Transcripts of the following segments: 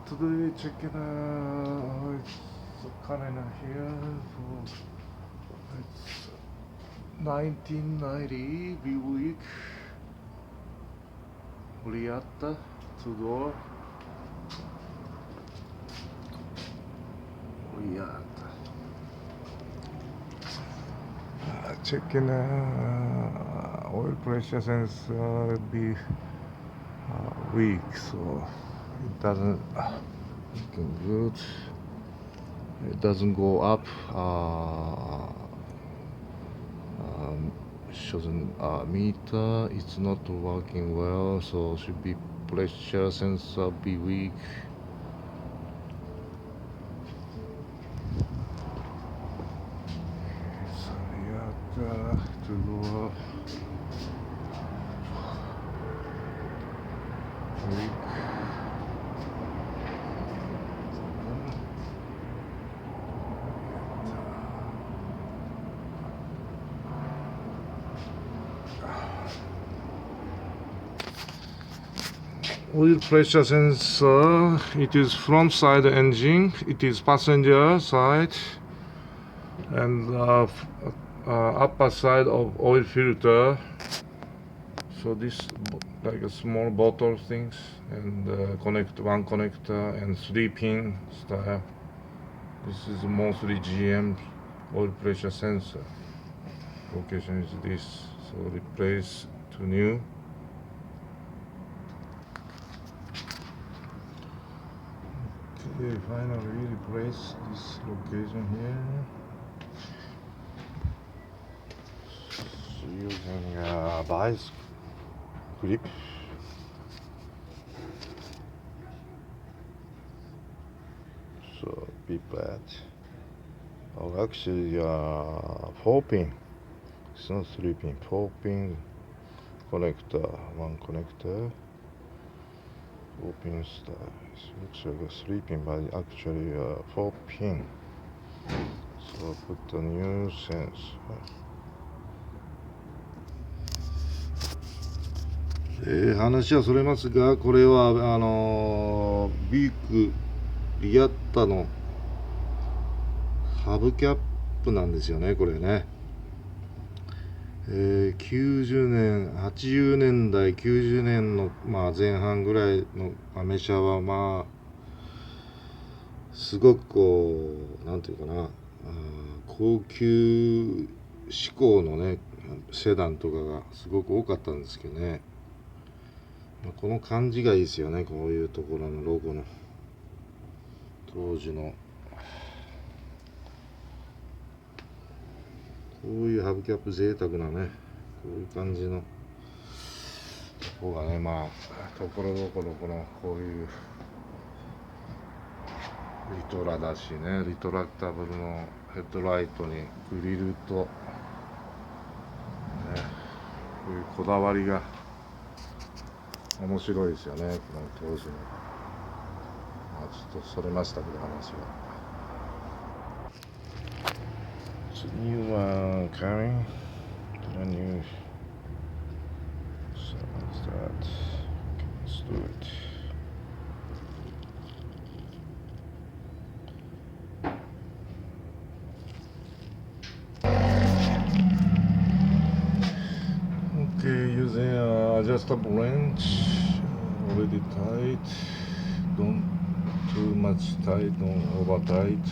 today checking it's coming here for it's 1990 Buick Reatta 2-door Reatta. Checking oil pressure sensor be weak, so it doesn't looking good. It doesn't go up. Shouldn't meter. It's not working well, so should be pressure sensor be weak. So Reatta to go weak. Oil pressure sensor, it is front side engine, it is passenger side, and upper side of oil filter. So this like a small bottle things, and one connector and 3-pin style. This is mostly GM oil pressure sensor. Location is this, so replace to new. Okay, finally replace this location here. So using a vice grip. So be bad. Oh, actually 4-pin. It's not 3-pin. 4-pin connector. One connector. 4-pin style. It looks like a 3-pin, but actually 4-pin. So put the new sensor. 話はそれますが、これはビュークリアッタのハブキャップなんですよね、これね。90年、80年代、90年の、前半ぐらいのアメ車はすごくこう、なんていうかな、高級志向のね、セダンとかがすごく多かったんですけどね。この感じがいいですよね、こういうところのロゴの当時のこういうハブキャップ贅沢なね、こういう感じのとこがね、ところどころこういうリトラだしね、リトラクタブルのヘッドライトにグリルと、こういうこだわりが面白いですよね、この当時の。ちょっとそれましたけど話は。New one coming, brand new. So what's that? Okay, let's do it. Okay, using adjustable wrench, already tight. Don't too much tight, don't over tight.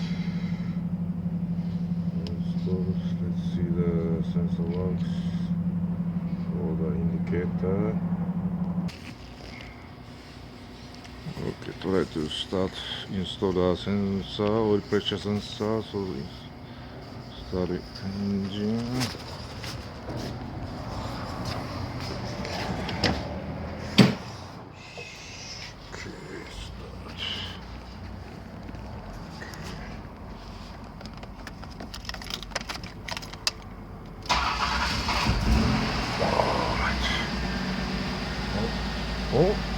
So let's see the sensor works for the indicator. Okay, try to install the sensor, oil pressure sensor. So start the engine. Okay, start.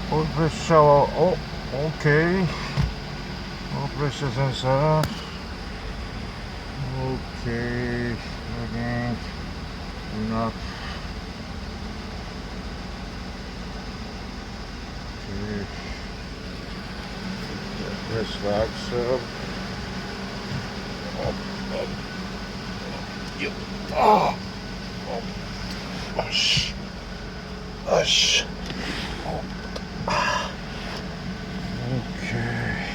Oil pressure, okay. Oil pressure sensor. Okay, again, enough. Okay. Press the axle. Up, up. Yep. Oh. Up. Push. Push. Up. Okay.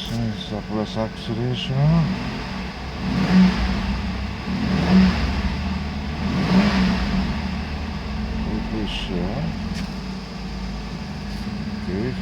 Since the press acceleration. Push here. Okay.